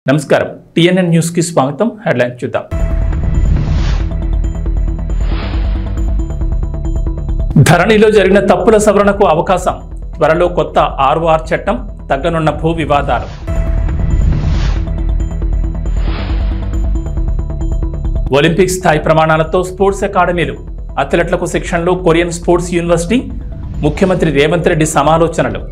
నమస్కారం TNN news కి స్వాగతం హెడ్లైన్స్ చూద్దాం ధరణిలో జరిగిన తప్పుల సవరణకు అవకాశం త్వరలో కొత్త ఆర్ఓఆర్ చట్టం తగ్గనున్న భూ వివాదాలు ఒలింపిక్ స్థాయి ప్రమాణాలతో స్పోర్ట్స్ అకాడమీలు అథ్లెట్లకు శిక్షణలో కొరియన్ స్పోర్ట్స్ యూనివర్సిటీ ముఖ్యమంత్రి రేవంత్ రెడ్డి సమాలోచనలు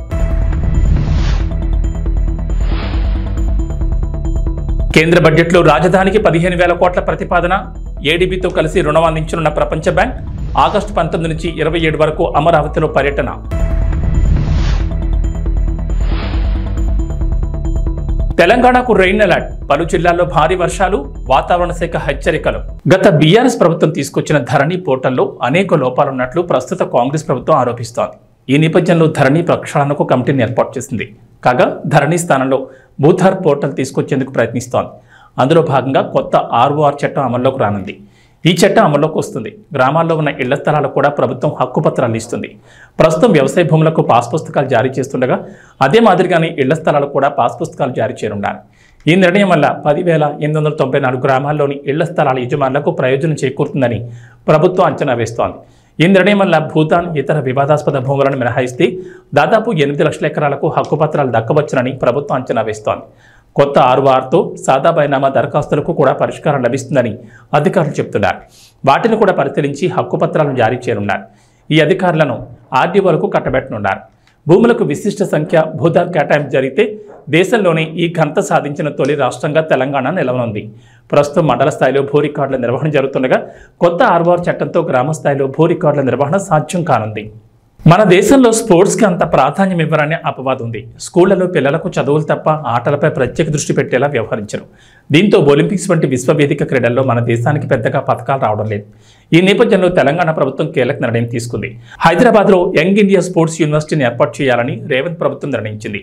కేంద్ర బడ్జెట్లో రాజధానికి 15,000 కోట్ల ప్రతిపాదన ఏడీబీతో కలిసి రుణం అందించనున్న ప్రపంచ బ్యాంక్ ఆగస్టు 19 నుంచి 27 వరకు అమరావతిలో పర్యటన తెలంగాణకు రెయిన్ అలర్ట్ పలు జిల్లాల్లో భారీ వర్షాలు వాతావరణ శాఖ హెచ్చరికలు గత బీఆర్ఎస్ ప్రభుత్వం తీసుకొచ్చిన ధరణి పోర్టల్లో అనేక లోపాలున్నట్లు ప్రస్తుత కాంగ్రెస్ ప్రభుత్వం ఆరోపిస్తోంది ఈ నేపథ్యంలో ధరణి ప్రక్షాళనకు కమిటీని ఏర్పాటు చేసింది కాగా ధరణి స్థానంలో భూధార్ పోర్టల్ తీసుకొచ్చేందుకు ప్రయత్నిస్తోంది అందులో భాగంగా కొత్త ఆర్ఓఆర్ చట్టం అమల్లోకి రానుంది ఈ చట్టం అమల్లోకి వస్తుంది గ్రామాల్లో ఉన్న ఇళ్ల స్థలాలకు కూడా ప్రభుత్వం హక్కుపత్రాలు ఇస్తుంది ప్రస్తుతం వ్యవసాయ భూములకు పాస్ పుస్తకాలు జారీ చేస్తుండగా అదే మాదిరిగానే ఇళ్ల స్థలాలకు కూడా పాస్ పుస్తకాలు జారీ చేయనున్నారు ఈ నిర్ణయం వల్ల 10,894 గ్రామాల్లోని ఇళ్ల స్థలాల యజమానులకు ప్రయోజనం చేకూరుతుందని ప్రభుత్వం అంచనా వేస్తోంది ఈ నిర్ణయం వల్ల భూతాన్ ఇతర వివాదాస్పద భూములను మినహాయిస్తే దాదాపు 8 లక్షల ఎకరాలకు హక్కుపత్రాలు దక్కవచ్చునని ప్రభుత్వం అంచనా వేస్తోంది కొత్త ఆర్ఓఆర్తో సాదా బైనామా దరఖాస్తులకు కూడా పరిష్కారం లభిస్తుందని అధికారులు చెబుతున్నారు వాటిని కూడా పరిశీలించి హక్కుపత్రాలను జారీ చేయనున్నారు ఈ అధికారులను ఆర్డీఓలకు కట్టబెట్టనున్నారు భూములకు విశిష్ట సంఖ్య భూధార్ కేటాయింపు జరిగితే దేశంలోనే ఈ ఘనత సాధించిన తొలి రాష్ట్రంగా తెలంగాణ నిలవనుంది ప్రస్తుతం మండల స్థాయిలో భూ రికార్డుల నిర్వహణ జరుగుతుండగా కొత్త ఆర్ఓఆర్ చట్టంతో గ్రామ స్థాయిలో భూ రికార్డుల నిర్వహణ సాధ్యం కానుంది మన దేశంలో స్పోర్ట్స్కి అంత ప్రాధాన్యం ఇవ్వరనే అపవాదం ఉంది స్కూళ్లలో పిల్లలకు చదువులు తప్ప ఆటలపై ప్రత్యేక దృష్టి పెట్టేలా వ్యవహరించరు దీంతో ఒలింపిక్స్ వంటి విశ్వవేదిక క్రీడల్లో మన దేశానికి పెద్దగా పథకాలు రావడం లేదు ఈ నేపథ్యంలో తెలంగాణ ప్రభుత్వం కీలక నిర్ణయం తీసుకుంది హైదరాబాద్లో యంగ్ ఇండియా స్పోర్ట్స్ యూనివర్సిటీని ఏర్పాటు చేయాలని రేవంత్ ప్రభుత్వం నిర్ణయించింది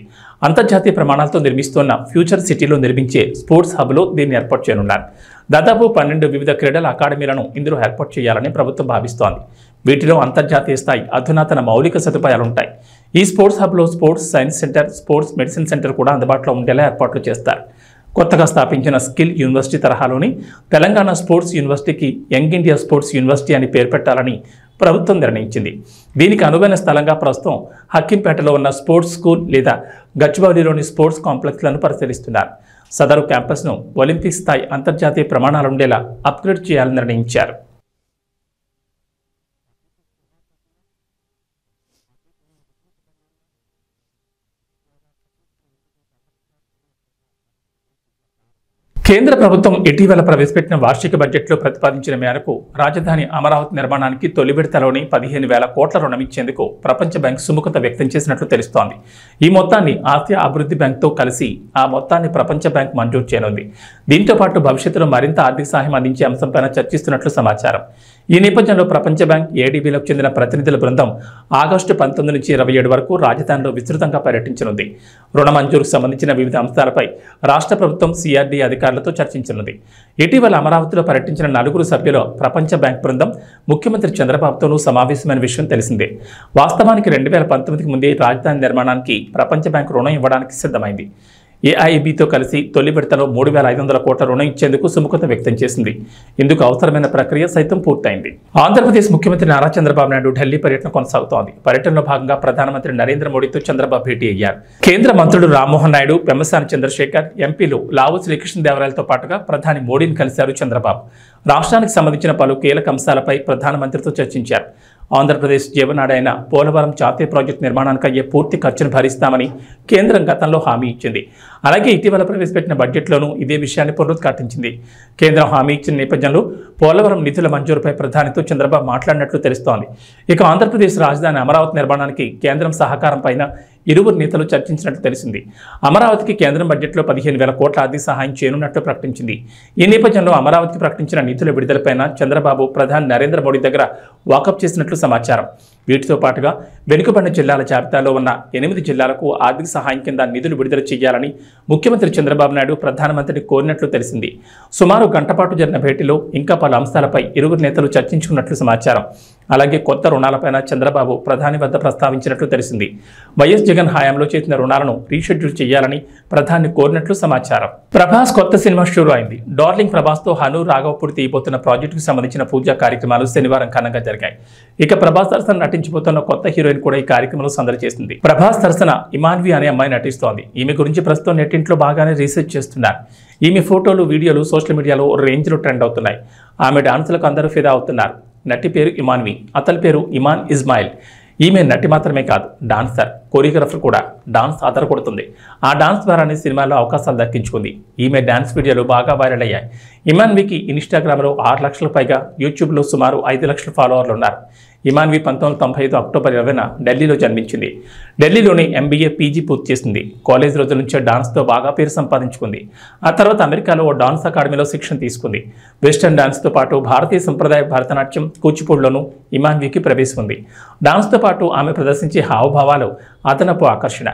అంతర్జాతీయ ప్రమాణాలతో నిర్మిస్తున్న ఫ్యూచర్ సిటీలో నిర్మించే స్పోర్ట్స్ హబ్లో దీన్ని ఏర్పాటు చేయనున్నారు దాదాపు 12 వివిధ క్రీడల అకాడమీలను ఇందులో ఏర్పాటు చేయాలని ప్రభుత్వం భావిస్తోంది వీటిలో అంతర్జాతీయ స్థాయి అధునాతన మౌలిక సదుపాయాలుంటాయి ఈ స్పోర్ట్స్ హబ్లో sports science centre sports medicine centre కూడా అందుబాటులో ఉండేలా ఏర్పాట్లు చేస్తారు కొత్తగా స్థాపించిన స్కిల్ యూనివర్సిటీ తరహాలోని తెలంగాణ స్పోర్ట్స్ యూనివర్సిటీకి యంగ్ ఇండియా స్పోర్ట్స్ యూనివర్సిటీ అని పేరు పెట్టాలని ప్రభుత్వం నిర్ణయించింది దీనికి అనువైన స్థలంగా ప్రస్తుతం హక్కింపేటలో ఉన్న స్పోర్ట్స్ స్కూల్ లేదా గచ్చిబౌలిలోని స్పోర్ట్స్ కాంప్లెక్స్లను పరిశీలిస్తున్నారు సదరు క్యాంపస్ను ఒలింపిక్ స్థాయి అంతర్జాతీయ ప్రమాణాలుండేలా అప్గ్రేడ్ చేయాలని నిర్ణయించారు కేంద్ర ప్రభుత్వం ఇటీవల ప్రవేశపెట్టిన వార్షిక బడ్జెట్లో ప్రతిపాదించిన మేరకు రాజధాని అమరావతి నిర్మాణానికి తొలి విడతలోని 15,000 కోట్ల రుణం ఇచ్చేందుకు ప్రపంచ బ్యాంక్ సుముఖత వ్యక్తం చేసినట్లు తెలుస్తోంది ఈ మొత్తాన్ని ఆసియా అభివృద్ధి బ్యాంక్తో కలిసి ఆ మొత్తాన్ని ప్రపంచ బ్యాంక్ మంజూరు చేయనుంది దీంతో పాటు భవిష్యత్తులో మరింత ఆర్థిక సహాయం అందించే అంశంపైన చర్చిస్తున్నట్లు సమాచారం ఈ నేపథ్యంలో ప్రపంచ బ్యాంక్ ఏడీబీలకు చెందిన ప్రతినిధుల బృందం ఆగస్టు 19 నుంచి 27 వరకు రాజధానిలో విస్తృతంగా పర్యటించనుంది రుణ మంజూరుకు సంబంధించిన వివిధ అంశాలపై రాష్ట్ర ప్రభుత్వం సిఆర్డీ అధికారులతో చర్చించనుంది ఇటీవల అమరావతిలో పర్యటించిన 4 సభ్యుల ప్రపంచ బ్యాంక్ బృందం ముఖ్యమంత్రి చంద్రబాబుతోనూ సమావేశమైన విషయం తెలిసిందే వాస్తవానికి 2019కి ముందే రాజధాని నిర్మాణానికి ప్రపంచ బ్యాంక్ రుణం ఇవ్వడానికి సిద్ధమైంది ఏఐబీతో కలిసి తొలి విడతలో 3,500 కోట్ల రుణం ఇచ్చేందుకు సుముఖత వ్యక్తం చేసింది ఇందుకు అవసరమైన ప్రక్రియ సైతం పూర్తయింది ఆంధ్రప్రదేశ్ ముఖ్యమంత్రి నారా చంద్రబాబు నాయుడు ఢిల్లీ పర్యటన కొనసాగుతోంది పర్యటనలో భాగంగా ప్రధానమంత్రి నరేంద్ర మోడీతో చంద్రబాబు భేటీ అయ్యారు కేంద్ర మంత్రులు రామ్మోహన్ నాయుడు పెమ్మసాని చంద్రశేఖర్ ఎంపీలు లావు శ్రీకృష్ణదేవరాయలతో పాటుగా ప్రధాని మోడీని కలిశారు చంద్రబాబు రాష్ట్రానికి సంబంధించిన పలు కీలక అంశాలపై ప్రధానమంత్రితో చర్చించారు ఆంధ్రప్రదేశ్ జీవనాడి అయిన పోలవరం జాతీయ ప్రాజెక్టు నిర్మాణానికి అయ్యే పూర్తి ఖర్చును భరిస్తామని కేంద్రం గతంలో హామీ ఇచ్చింది అలాగే ఇటీవల ప్రవేశపెట్టిన బడ్జెట్లోనూ ఇదే విషయాన్ని పునరుద్ఘాటించింది కేంద్రం హామీ ఇచ్చిన నేపథ్యంలో పోలవరం నిధుల మంజూరుపై ప్రధానితో చంద్రబాబు మాట్లాడినట్లు తెలుస్తోంది ఇక ఆంధ్రప్రదేశ్ రాజధాని అమరావతి నిర్మాణానికి కేంద్రం సహకారం పైన ఇరువురు నేతలు చర్చించినట్లు తెలిసింది అమరావతికి కేంద్రం బడ్జెట్లో 15,000 కోట్ల ఆర్థిక సహాయం చేయనున్నట్లు ప్రకటించింది ఈ నేపథ్యంలో అమరావతికి ప్రకటించిన నిధుల విడుదలపైన చంద్రబాబు ప్రధాని నరేంద్ర మోడీ దగ్గర వాకప్ చేసినట్లు సమాచారం వీటితో పాటుగా వెనుకబడిన జిల్లాల జాబితాలో ఉన్న 8 జిల్లాలకు ఆర్థిక సహాయం కింద నిధులు విడుదల చేయాలని ముఖ్యమంత్రి చంద్రబాబు నాయుడు ప్రధానమంత్రిని కోరినట్లు తెలిసింది సుమారు గంట పాటు జరిగిన భేటీలో ఇంకా పలు అంశాలపై ఇరువురు నేతలు చర్చించుకున్నట్లు సమాచారం అలాగే కొత్త రుణాలపైన చంద్రబాబు ప్రధాని వద్ద ప్రస్తావించినట్లు తెలిసింది. వైఎస్ జగన్ హయాంలో చేసిన రుణాలను రీషెడ్యూల్ చేయాలని ప్రధాని కోరినట్లు సమాచారం. ప్రభాస్ కొత్త సినిమా షురూ అయింది. డార్లింగ్ ప్రభాస్తో హను రాఘవపూడి తీయబోతున్న ప్రాజెక్టుకు సంబంధించిన పూజా కార్యక్రమాలు శనివారం ఘనంగా జరిగాయి. ఇక ప్రభాస్ తరసన నటించబోతున్న కొత్త హీరోయిన్ కూడా ఈ కార్యక్రమంలో సందడి చేసింది. ప్రభాస్ తరసన ఇమాన్వి అనే అమ్మాయి నటిస్తోంది. ఈమె గురించి ప్రస్తుతం నెట్టింట్లో బాగానే రీసెర్చ్ చేస్తున్నారు. ఈమె ఫోటోలు, వీడియోలు సోషల్ మీడియాలో రేంజ్లో ట్రెండ్ అవుతున్నాయి. ఆమె డాన్సులకు అందరూ ఫిదా అవుతున్నారు. నటి పేరు ఇమాన్వి, అతని పేరు ఇమాన్ ఇస్మాయిల్. ఈమె నటి మాత్రమే కాదు, డాన్సర్, కొరియోగ్రఫర్ కూడా. డాన్స్ అదరకొడుతుంది. ఆ డాన్స్ ద్వారానే సినిమాలో అవకాశాలు దక్కించుకుంది. ఈమె డాన్స్ వీడియోలు బాగా వైరల్ అయ్యాయి. ఇమాన్వికి ఇన్స్టాగ్రామ్లో 6 లక్షల పైగా, యూట్యూబ్లో సుమారు 5 లక్షల ఫాలోవర్లు ఉన్నారు. ఇమాన్వి 1995 అక్టోబర్ 20న ఢిల్లీలో జన్మించింది. ఢిల్లీలోని MBA PG పూర్తి చేసింది. కాలేజ్ రోజుల నుంచే డాన్స్తో బాగా పేరు సంపాదించుకుంది. ఆ తర్వాత అమెరికాలో ఓ డాన్స్ అకాడమీలో శిక్షణ తీసుకుంది. వెస్టర్న్ డాన్స్తో పాటు భారతీయ సంప్రదాయ భరతనాట్యం, కూచిపూడిలోనూ ఇమాన్వికి ప్రవేశం ఉంది. డాన్స్తో పాటు ఆమె ప్రదర్శించే హావభావాలు అదనపు ఆకర్షణ.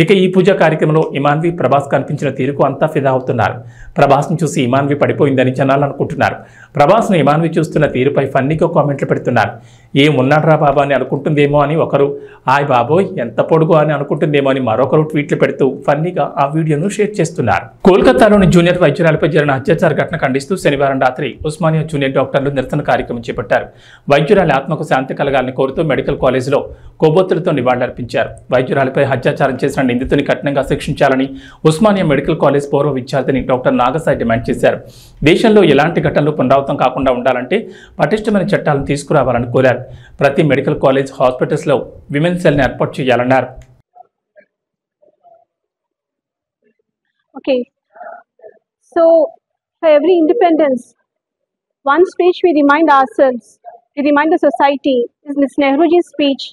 ఇక ఈ పూజా కార్యక్రమంలో ఇమాన్వి ప్రభాస్ కనిపించిన తీరుకు అంతా ఫిదా అవుతున్నారు. ప్రభాస్ను చూసి ఇమాన్వి పడిపోయిందని జనాలు అనుకుంటున్నారు. ప్రభాస్ను ఇమాన్వి చూస్తున్న తీరుపై ఫన్నీగా కామెంట్లు పెడుతున్నారు. ఏమున్నాడ్రా బాబా అని అనుకుంటుందేమో అని ఒకరు, ఆయ్ బాబోయ్ ఎంత పొడుగు అని అనుకుంటుందేమో అని మరొకరు ట్వీట్లు పెడుతూ ఫన్నీగా ఆ వీడియోను షేర్ చేస్తున్నారు. కోల్కతాలోని జూనియర్ వైద్యురాలపై జరిగిన అత్యాచార ఘటన ఖండిస్తూ శనివారం రాత్రి ఉస్మానియా జూనియర్ డాక్టర్లు నిరసన కార్యక్రమం చేపట్టారు. వైద్యురాలి ఆత్మకు శాంతి కలగాలని కోరుతూ మెడికల్ కాలేజీలో కొవ్వొత్తులతో నివాళులర్పించారు. వైద్యురాలిపై అత్యాచారం చేసిన నిందితుని కఠినంగా శిక్షించాలని ఉస్మానియా మెడికల్ కాలేజ్ పూర్వ విద్యార్థిని డాక్టర్ నాగసాయి డిమాండ్ చేశారు. దేశంలో ఎలాంటి ఘటనలు పునరావృతం కాకుండా ఉండాలంటే పటిష్టమైన చట్టాలను తీసుకురావాలని కోరారు. ప్రతి మెడికల్ కాలేజ్, హాస్పిటల్స్లో విమెన్ సెల్ని ఏర్పాటు చేయాలన్నారు. Okay, so for every independence, one speech we remind ourselves, we remind the society, is Ms. Nehruji's speech,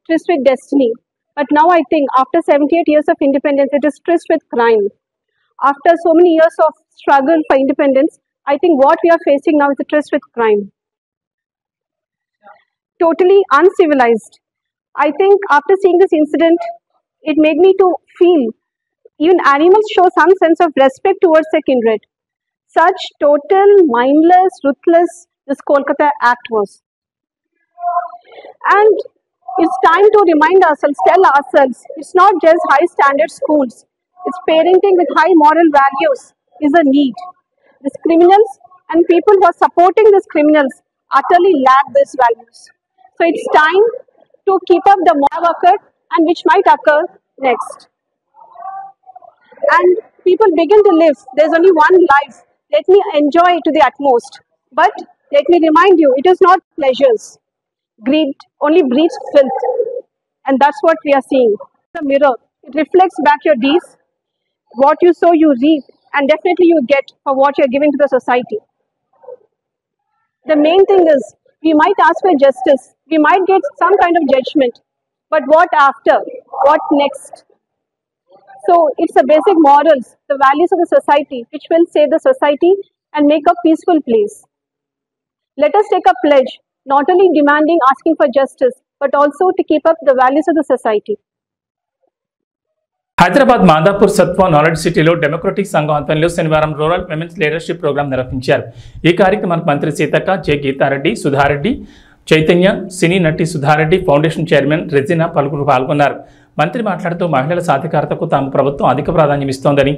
Tryst with Destiny. But now I think after 78 years of independence, it is tryst with crime. After so many years of struggle for independence, I think what we are facing now is a tryst with crime. Totally uncivilized. I think after seeing this incident, it made me to feel even animals show some sense of respect towards their kindred. Such total, mindless, ruthless this Kolkata act was. And it's time to remind ourselves, tell ourselves, it's not just high standard schools, it's parenting with high moral values is a need. These criminals and people who are supporting these criminals utterly lack these values. So it's time to keep up the moral occurred and which might occur next. And people begin to live. There's only one life. Let me enjoy it to the utmost. But let me remind you, it is not pleasures. Greed only breeds filth. And that's what we are seeing. The mirror, it reflects back your deeds. What you sow, you reap. And definitely you get for what you're giving to the society. The main thing is, we might ask for justice. We might get some kind of judgment. But what after? What next? So it's the basic morals, the values of the society, which will save the society and make a peaceful place. Let us take a pledge, not only demanding, asking for justice, but also to keep up the values of the society. Hyderabad Madhapur సత్వ knowledge సిటీలో democratic సంఘం ఆధ్వర్యంలో శనివారం rural women's leadership programme నిర్వహించారు. ఈ కార్యక్రమానికి మంత్రి Seethakka, J Geeta Reddy, Sudha Reddy, Chaitanya, సినీ నటి సుధారెడ్డి, ఫౌండేషన్ చైర్మన్ రెజినా పలువురు పాల్గొన్నారు. మంత్రి మాట్లాడుతూ మహిళల సాధికారతకు తాము ప్రభుత్వం అధిక ప్రాధాన్యం ఇస్తోందని,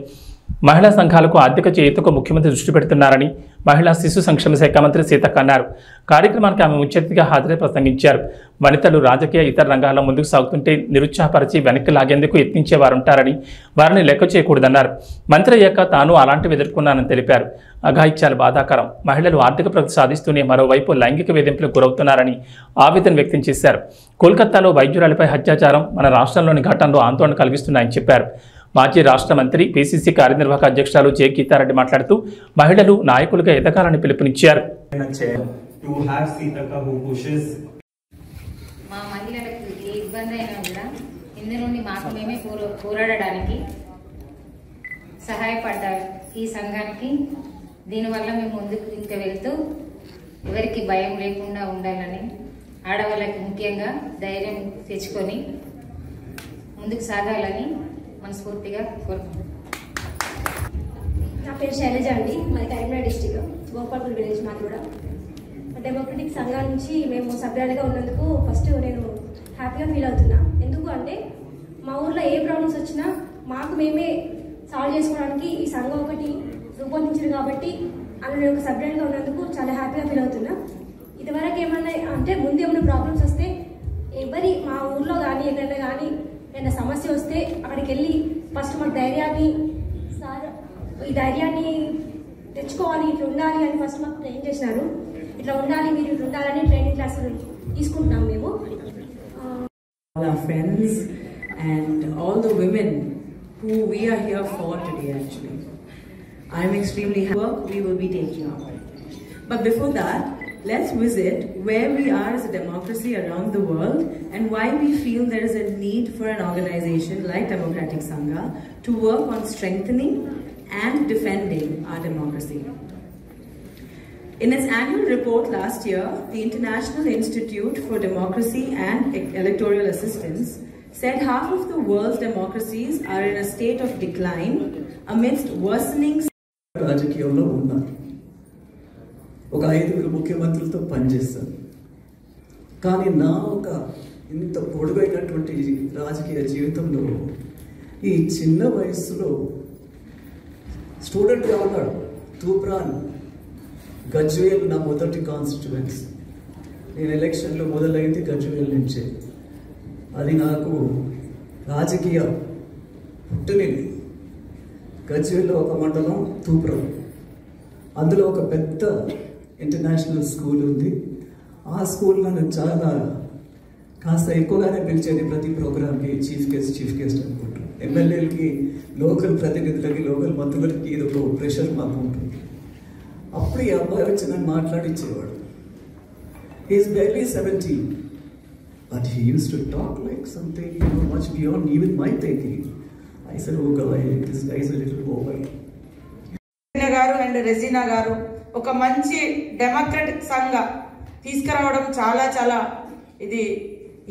మహిళా సంఘాలకు ఆర్థిక చేయూతకు ముఖ్యమంత్రి దృష్టి పెడుతున్నారని మహిళా శిశు సంక్షేమ శాఖ మంత్రి సీతక్క అన్నారు. కార్యక్రమానికి ఆమె ముఖ్య అతిథిగా హాజరై ప్రసంగించారు. వనితలు రాజకీయ, ఇతర రంగాల్లో ముందుకు సాగుతుంటే నిరుత్సాహపరిచి వెనక్కి లాగేందుకు యత్నించేవారుంటారని వారిని లెక్క చేయకూడదన్నారు. మంత్రి అయ్యాక తాను అలాంటివి ఎదుర్కొన్నానని తెలిపారు. అఘాయిత్యాలు బాధాకరం. మహిళలు ఆర్థిక ప్రగతి సాధిస్తూనే మరోవైపు లైంగిక వేధింపులకు గురవుతున్నారని ఆవేదన వ్యక్తం చేశారు. కోల్కతాలో వైద్యురాలిపై అత్యాచారం మన రాష్ట్రంలోని ఘటనలు ఆందోళన కలిగిస్తున్నాయని చెప్పారు. మాజీ రాష్ట్ర మంత్రి, పిసిసి కార్యనిర్వాహక అధ్యక్షురాలు జె గీతారెడ్డి మాట్లాడుతూ మహిళలు నాయకులుగా ఎదగాలని పిలుపునిచ్చారు. మా మహిళలకు ఏ ఇబ్బంది అయినా కూడా ఇందు నుండి మాకు మేమే పోరాడడానికి సహాయపడ్డారు ఈ సంఘానికి. దీనివల్ల మేము ముందుకు ఇంకా వెళ్తూ ఎవరికి భయం లేకుండా ఉండాలని, ఆడవాళ్ళకి ముఖ్యంగా ధైర్యం తెచ్చుకొని ముందుకు సాగాలని మనస్ఫూర్తిగా కోరుకుంటున్నాను. నా పేరు శైలజ అండి, మాది కరీంనగర్ డిస్టిక్, గోపాల్పూర్ విలేజ్ మాది కూడా. డెమోక్రటిక్ సంఘం నుంచి మేము సభ్యులుగా ఉన్నందుకు ఫస్ట్ నేను హ్యాపీగా ఫీల్ అవుతున్నా. ఎందుకు అంటే మా ఊర్లో ఏ ప్రాబ్లమ్స్ వచ్చినా మాకు మేమే సాల్వ్ చేసుకోవడానికి ఈ సంఘం ఒకటి రూపొందించారు కాబట్టి అందులో ఒక సభ్యులుగా ఉన్నందుకు చాలా హ్యాపీగా ఫీల్ అవుతున్నా. ఇదివరకు ఏమన్నా అంటే ముందు ఏమైనా ప్రాబ్లమ్స్ వస్తే మా ఊర్లో కానీ ఎక్కడైనా కానీ ఏదైనా సమస్య వస్తే అక్కడికి వెళ్ళి ఫస్ట్ మాకు ధైర్యాన్ని ఈ ధైర్యాన్ని తెచ్చుకోవాలి, ఇట్లా ఉండాలి అని ఫస్ట్ మాకు ట్రైన్ చేసినారు. ఇట్లా ఉండాలి, మీరు ఇట్లా ఉండాలని ట్రైనింగ్ క్లాసులు తీసుకుంటున్నాం మేము. All our friends and all the women who we are here for today actually. I'm extremely happy work we will be taking up. But before that, let's visit where we are as a democracy around the world and why we feel there is a need for an organization like Democratic Sangha to work on strengthening and defending our democracy. In its annual report last year, the International Institute for Democracy and Electoral Assistance said half of the world's democracies are in a state of decline amidst worsening. రాజకీయంలో ఉన్నారు. ఒక 5 ముఖ్యమంత్రులతో పనిచేస్తాను. కానీ నా ఒక ఇంత పొడుగైనటువంటి రాజకీయ జీవితంలో ఈ చిన్న వయసులో స్టూడెంట్గా ఉన్నాడు. తూప్రాన్ గజ్వేల్ నా మొదటి కాన్స్టిట్యువెన్సీ. నేను ఎలక్షన్లో మొదలైంది గజ్వేల్ నుంచే. అది నాకు రాజకీయ పుట్టునిది. గజ్వేల్లో ఒక మండలం తూప్రాన్, అందులో ఒక పెద్ద ఇంటర్నేషనల్ స్కూల్ ఉంది. ఆ స్కూల్ నన్ను చాలా కాస్త ఎక్కువగానే పిలిచేది ప్రతి ప్రోగ్రామ్కి. చీఫ్ గెస్ట్ అనుకుంటాను. ఎమ్మెల్యేలకి, లోకల్ ప్రతినిధులకి, లోకల్ మంత్రులకి ఇది ఒక ప్రెషర్ మాకు ఉంటుంది. అప్పుడు ఈ అబ్బాయి వచ్చి నన్ను మాట్లాడించేవాడు. He's barely 17, but he used to talk like something much beyond even my thinking. I said, oh God, this guy is a little over. గారు అండ్ రెజీనా గారు ఒక మంచి డెమోక్రటిక్ సంఘ తీసుకురావడం చాలా చాలా ఇది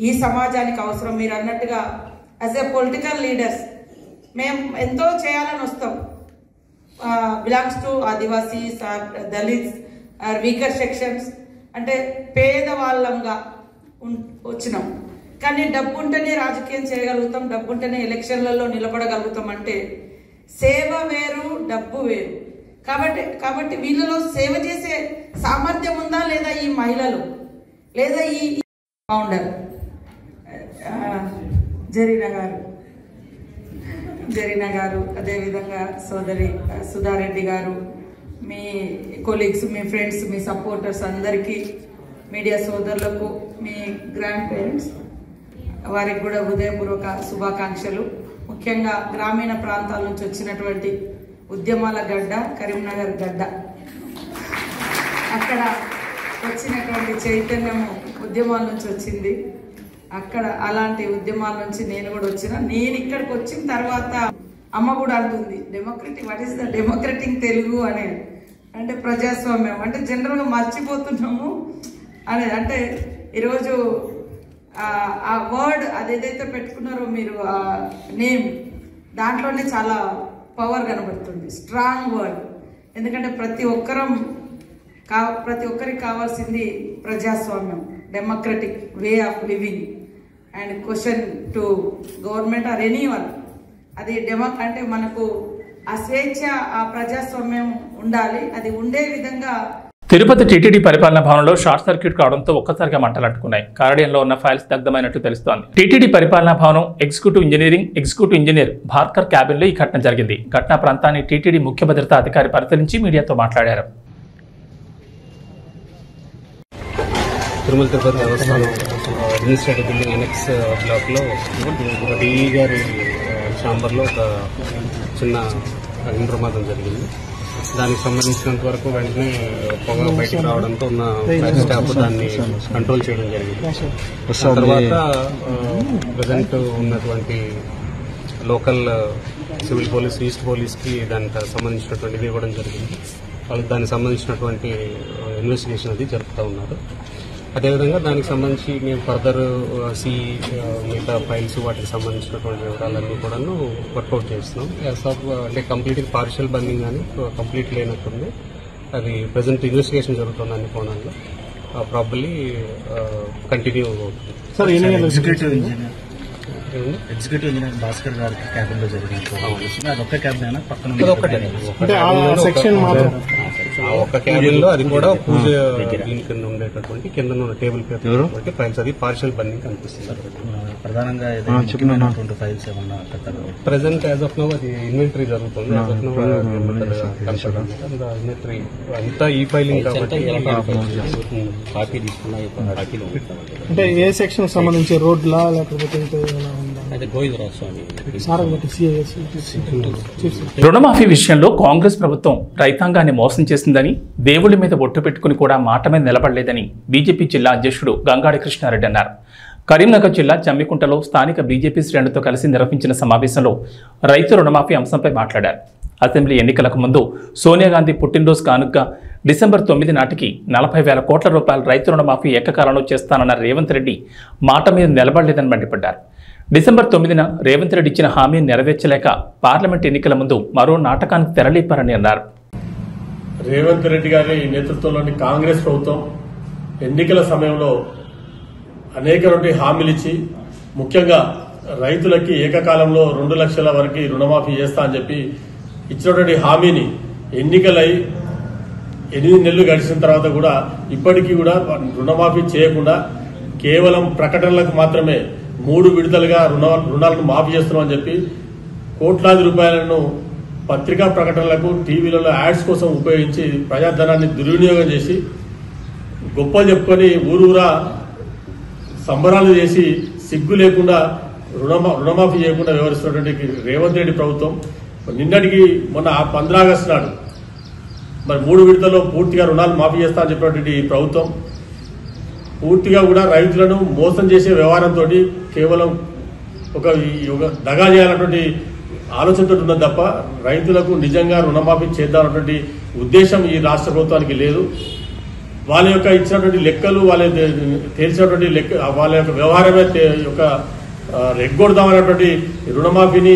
ఈ సమాజానికి అవసరం. మీరు అన్నట్టుగా యాజ్ ఎ పొలిటికల్ లీడర్స్ మేము ఎంతో చేయాలని వస్తాం. Belongs to Adivasis or Dalits or weaker sections, అంటే పేదవాళ్ళంగా వచ్చినాం. కానీ డబ్బు ఉంటేనే రాజకీయం చేయగలుగుతాం, డబ్బు ఉంటేనే ఎలక్షన్లలో నిలబడగలుగుతాం. అంటే సేవ వేరు, డబ్బు వేరు. కాబట్టి వీళ్ళలో సేవ చేసే సామర్థ్యం ఉందా లేదా ఈ మహిళలు, లేదా ఈ ఫౌండర్ జరీనా గారు, అదేవిధంగా సోదరి సుధారెడ్డి గారు, మీ కొలీగ్స్, మీ ఫ్రెండ్స్, మీ సపోర్టర్స్ అందరికీ, మీడియా సోదరులకు, మీ గ్రాండ్ పేరెంట్స్ వారికి కూడా హృదయపూర్వక శుభాకాంక్షలు. ముఖ్యంగా గ్రామీణ ప్రాంతాల నుంచి వచ్చినటువంటి ఉద్యమాల గడ్డ కరీంనగర్ గడ్డ, అక్కడ వచ్చినటువంటి చైతన్యము ఉద్యమాల నుంచి వచ్చింది. అక్కడ అలాంటి ఉద్యమాల నుంచి నేను కూడా వచ్చిన. నేను ఇక్కడికి వచ్చిన తర్వాత అమ్మ కూడా అంటుంది democratic, what is the democratic Telugu అనేది, అంటే ప్రజాస్వామ్యం అంటే జనరల్గా మర్చిపోతున్నాము అనేది. అంటే ఈరోజు ఆ వర్డ్ అదేదైతే పెట్టుకున్నారో మీరు, ఆ నేమ్, దాంట్లోనే చాలా పవర్ కనబడుతుంది, స్ట్రాంగ్ వర్డ్. ఎందుకంటే ప్రతి ఒక్కరికి కావాల్సింది ప్రజాస్వామ్యం, democratic way of living and question to government or any one. అది అంటే మనకు ఆ స్వేచ్ఛ, ఆ ప్రజాస్వామ్యం ఉండాలి. అది ఉండే విధంగా తిరుపతి టీటీడీ పరిపాలనా భవనంలో షార్ట్ సర్క్యూట్ కావడంతో ఒక్కసారిగా మంటలంటుకున్నాయి. కార్యాలయంలో ఉన్న ఫైల్స్ దగ్ధమైనట్టు తెలుస్తోంది. టీటీడీ పరిపాలనా భవనం ఎగ్జిక్యూటివ్ ఇంజనీర్ భార్కర్ క్యాబిన్ లో ఈ ఘటన జరిగింది. ఘటనా ప్రాంతాన్ని టీటీడీ ముఖ్య భద్రతా అధికారి పరిశీలించి మీడియాతో మాట్లాడారు. తిరుమల తిరుపతి దేవస్థానం అడ్మినిస్ట్రేటివ్ బిల్డింగ్ ఎనెక్స్ బ్లాక్లో డిఈ గారి ఛాంబర్లో ఒక చిన్న అగ్ని ప్రమాదం జరిగింది. దానికి సంబంధించినంత వరకు వెంటనే పొగ బయటకు రావడంతో ఉన్న స్టాఫ్ దాన్ని కంట్రోల్ చేయడం జరిగింది. తర్వాత ప్రజెంట్ ఉన్నటువంటి లోకల్ సివిల్ పోలీస్, ఈస్ట్ పోలీస్కి దానికి సంబంధించినటువంటిది ఇవ్వడం జరిగింది. వాళ్ళకి దానికి సంబంధించినటువంటి ఇన్వెస్టిగేషన్ అది జరుపుతూ ఉన్నారు. అదేవిధంగా దానికి సంబంధించి మేము ఫర్దర్ మిగతా ఫైల్స్ వాటికి సంబంధించినటువంటి వివరాలన్నీ కూడాను వర్కౌట్ చేస్తున్నాం. అంటే కంప్లీట్గా పార్షియల్ బండింగ్ కానీ కంప్లీట్ లేనట్టుంది. అది ప్రజెంట్ ఇన్వెస్టిగేషన్ జరుగుతుంది అన్ని కోణాల్లో. ప్రాబబ్లీ కంటిన్యూ అవుతుంది. సార్ ఎగ్జిక్యూటివ్ ఇంజనీర్ భాస్కర్ గారికి క్యాబిన్ లో జరిగిన అదొక్క క్యాబిన్ అయినా పక్కన ఒక క్యాబిన్ లో అది కూడా పూజ కింద ఉండేటటువంటి కింద టేబుల్ పేపర్ ఫైల్స్ అది పార్షియల్ బర్నింగ్ కనిపిస్తుంది. ప్రధానంగా ఫైల్స్ ఏమన్నా ప్రెసెంట్ యాజ్ ఆఫ్ నౌ అది ఇన్వెంటరీ జరుగుతుంది. ఇన్వెంటరీ అంతా ఈ ఫైలింగ్ కాబట్టి కాపీ తీసుకున్నాయి. అంటే ఏ సెక్షన్ సంబంధించి రోడ్లా లేకపోతే రుణమాఫీ విషయంలో కాంగ్రెస్ ప్రభుత్వం రైతాంగాన్ని మోసం చేసిందని, దేవుళ్ల మీద ఒట్టు పెట్టుకుని కూడా మాట మీద నిలబడలేదని బీజేపీ జిల్లా అధ్యక్షుడు గంగాడి కృష్ణారెడ్డి అన్నారు. కరీంనగర్ జిల్లా జమ్మికుంటలో స్థానిక బీజేపీ శ్రేణులతో కలిసి నిర్వహించిన సమావేశంలో రైతు రుణమాఫీ అంశంపై మాట్లాడారు. అసెంబ్లీ ఎన్నికలకు ముందు సోనియా గాంధీ పుట్టినరోజు కానుకగా డిసెంబర్ 9 నాటికి 40,000 కోట్ల రూపాయల రైతు రుణమాఫీ ఏకకాలంలో చేస్తానన్న రేవంత్ రెడ్డి మాట మీద నిలబడలేదని మండిపడ్డారు. డిసెంబర్ 9న రేవంత్ రెడ్డి ఇచ్చిన హామీని నెరవేర్చలేక పార్లమెంట్ ఎన్నికల ముందు మరో నాటకానికి తెరలేపారని అన్నారు. రేవంత్ రెడ్డి గారి నేతృత్వంలోని కాంగ్రెస్ ప్రభుత్వం ఎన్నికల సమయంలో అనేక హామీలు ఇచ్చి ముఖ్యంగా రైతులకి ఏకకాలంలో 2 లక్షల వరకు రుణమాఫీ చేస్తా అని చెప్పి ఇచ్చినటువంటి హామీని ఎన్నికలై 8 నెలలు గడిచిన తర్వాత కూడా ఇప్పటికీ కూడా రుణమాఫీ చేయకుండా కేవలం ప్రకటనలకు మాత్రమే 3 విడతలుగా రుణాలను మాఫీ చేస్తున్నామని చెప్పి కోట్లాది రూపాయలను పత్రికా ప్రకటనలకు టీవీలలో యాడ్స్ కోసం ఉపయోగించి ప్రజాధనాన్ని దుర్వినియోగం చేసి గొప్పలు చెప్పుకొని ఊరూరా సంబరాలు చేసి సిగ్గు లేకుండా రుణమాఫీ చేయకుండా వ్యవహరిస్తున్నటువంటి రేవంత్ రెడ్డి ప్రభుత్వం నిన్నటికి మొన్న 15 ఆగస్టు నాడు మరి 3 విడతల్లో పూర్తిగా రుణాలు మాఫీ చేస్తా అని చెప్పినటువంటి ప్రభుత్వం పూర్తిగా కూడా రైతులను మోసం చేసే వ్యవహారంతో కేవలం ఒక దగా చేయాలన్నటువంటి ఆలోచనతో ఉన్నది తప్ప రైతులకు నిజంగా రుణమాఫీ చేద్దామన్నటువంటి ఉద్దేశం ఈ రాష్ట్ర ప్రభుత్వానికి లేదు. వాళ్ళ యొక్క ఇచ్చినటువంటి లెక్కలు వాళ్ళ తేల్చినటువంటి వాళ్ళ యొక్క వ్యవహారమే ఎగ్గొడదామన్నటువంటి రుణమాఫీని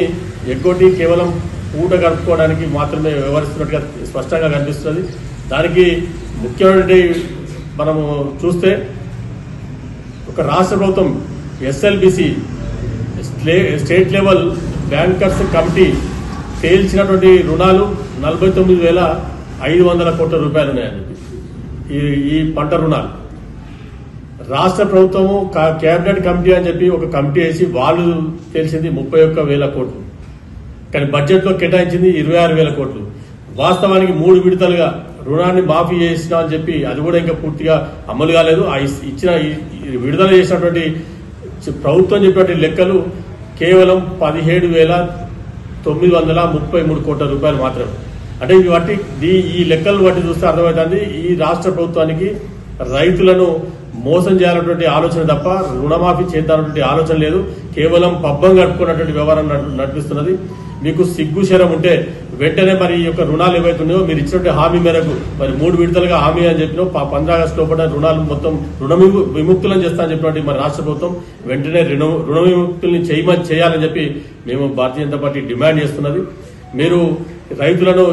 ఎగ్గొట్టి కేవలం పూట గడుపుకోవడానికి మాత్రమే వ్యవహరిస్తున్నట్టుగా స్పష్టంగా కనిపిస్తుంది. దానికి ముఖ్యమైనటువంటి మనము చూస్తే ఒక రాష్ట్ర ప్రభుత్వం SLBC state level bankers committee తేల్చినటువంటి రుణాలు 49,500 కోట్ల రూపాయలు ఉన్నాయండి. ఈ పంట రుణాలు రాష్ట్ర ప్రభుత్వము కేబినెట్ కమిటీ అని చెప్పి ఒక కమిటీ వేసి వాళ్ళు తెలిసింది 31,000 కోట్లు, కానీ బడ్జెట్లో కేటాయించింది 26,000 కోట్లు. వాస్తవానికి 3 విడతలుగా రుణాన్ని మాఫీ చేసినా అని చెప్పి అది కూడా ఇంకా పూర్తిగా అమలు కాలేదు. ఇచ్చిన విడుదల చేసినటువంటి ప్రభుత్వం చెప్పినటువంటి లెక్కలు కేవలం 17,933 కోట్ల రూపాయలు మాత్రమే. అంటే ఈ లెక్కలు బట్టి చూస్తే అర్థమవుతుంది ఈ రాష్ట్ర ప్రభుత్వానికి రైతులను మోసం చేయాలన్నటువంటి ఆలోచన తప్ప రుణమాఫీ చేద్దామన్నటువంటి ఆలోచన లేదు. కేవలం పబ్బం గడుపుకున్నటువంటి వ్యవహారం నడిపిస్తున్నది. మీకు సిగ్గు శరం ఉంటే వెంటనే మరి ఈ యొక్క రుణాలు ఏవైతున్నాయో మీరు ఇచ్చినటువంటి హామీ మేరకు మరి 3 విడతలుగా హామీ అని చెప్పినా 15 ఆగస్టు లోపల రుణాలు మొత్తం విముక్తులను చేస్తా అని చెప్పినటువంటి మరి రాష్ట్ర ప్రభుత్వం వెంటనే రుణ విముక్తుల్ని చేయాలని చెప్పి మేము భారతీయ జనతా పార్టీ డిమాండ్ చేస్తున్నది. మీరు రైతులను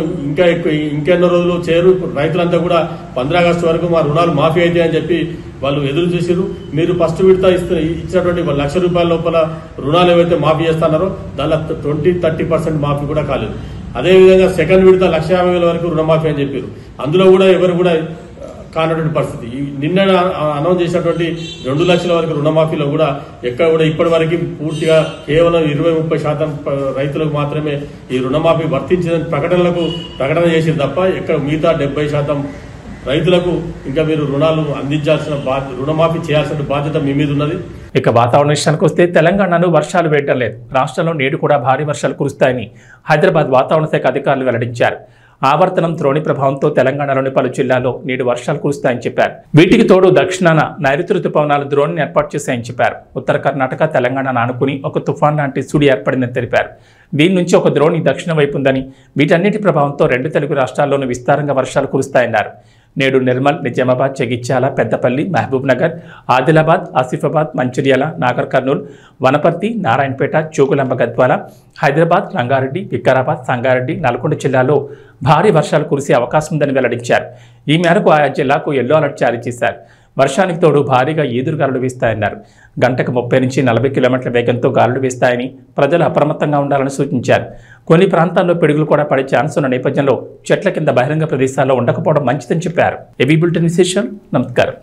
ఇంకెన్నో రోజులు చేయరు. రైతులంతా కూడా 15 ఆగస్టు వరకు మా రుణాలు మాఫీ అయితే అని చెప్పి వాళ్ళు ఎదురు చూసారు. మీరు ఫస్ట్ విడత ఇచ్చినటువంటి 1 లక్ష రూపాయల లోపల రుణాలు ఏవైతే మాఫీ చేస్తున్నారో దానిలో 20-30% మాఫీ కూడా కాలేదు. అదేవిధంగా సెకండ్ విడత 1,50,000 వరకు రుణమాఫీ అని చెప్పారు. అందులో కూడా ఎవరు కూడా కానటువంటి పరిస్థితి. నిన్న అనౌన్స్ చేసినటువంటి 2 లక్షల వరకు రుణమాఫీలో కూడా ఎక్కడ కూడా ఇప్పటి వరకు పూర్తిగా కేవలం 20-30% రైతులకు మాత్రమే ఈ రుణమాఫీ వర్తించిందని ప్రకటన చేసింది తప్ప ఎక్కడ మిగతా 70% రైతులకు ఇంకా మీరు రుణాలు అందించాల్సిన రుణమాఫీ చేయాల్సిన బాధ్యత మీ మీద ఉన్నది. ఇక వాతావరణ విషయానికి వస్తే తెలంగాణలో వర్షాలు వేయడం లేదు. రాష్ట్రంలో నేడు కూడా భారీ వర్షాలు కురుస్తాయని హైదరాబాద్ వాతావరణ శాఖ అధికారులు వెల్లడించారు. ఆవర్తనం ద్రోణి ప్రభావంతో తెలంగాణలోని పలు జిల్లాల్లో నేడు వర్షాలు కురుస్తాయని చెప్పారు. వీటికి తోడు దక్షిణాన నైరుతి రుతుపవనాలు ద్రోణిని ఏర్పాటు చేశాయని చెప్పారు. ఉత్తర కర్ణాటక తెలంగాణను ఆనుకుని ఒక తుఫాన్ లాంటి సుడి ఏర్పడిందని తెలిపారు. దీని నుంచి ఒక ద్రోణి దక్షిణ వైపు ఉందని, వీటన్నిటి ప్రభావంతో 2 తెలుగు రాష్ట్రాల్లోనూ విస్తారంగా వర్షాలు కురుస్తాయన్నారు. నేడు నిర్మల్, నిజామాబాద్, జగిత్యాల, పెద్దపల్లి, మహబూబ్ నగర్, ఆదిలాబాద్, ఆసిఫాబాద్, మంచిర్యాల, నాగర్ కర్నూల్, వనపర్తి, నారాయణపేట, జోగులాంబ గద్వాల, హైదరాబాద్, రంగారెడ్డి, వికారాబాద్, సంగారెడ్డి, నల్గొండ జిల్లాలో భారీ వర్షాలు కురిసే అవకాశం ఉందని వెల్లడించారు. ఈ మేరకు ఆయా జిల్లాకు ఎల్లో అలర్ట్ జారీ చేశారు. వర్షానికి తోడు భారీగా ఈదురుగాలులు వీస్తాయన్నారు. గంటకు 30 నుంచి 40 కిలోమీటర్ల వేగంతో గాలులు వీస్తాయని ప్రజలు అప్రమత్తంగా ఉండాలని సూచించారు. కొన్ని ప్రాంతాల్లో పిడుగులు కూడా పడే ఛాన్స్ ఉన్న నేపథ్యంలో చెట్ల కింద బహిరంగ ప్రదేశాల్లో ఉండకపోవడం మంచిదని చెప్పారు. ఏబీ బులెటిన్ విశేషాలు. నమస్కారం.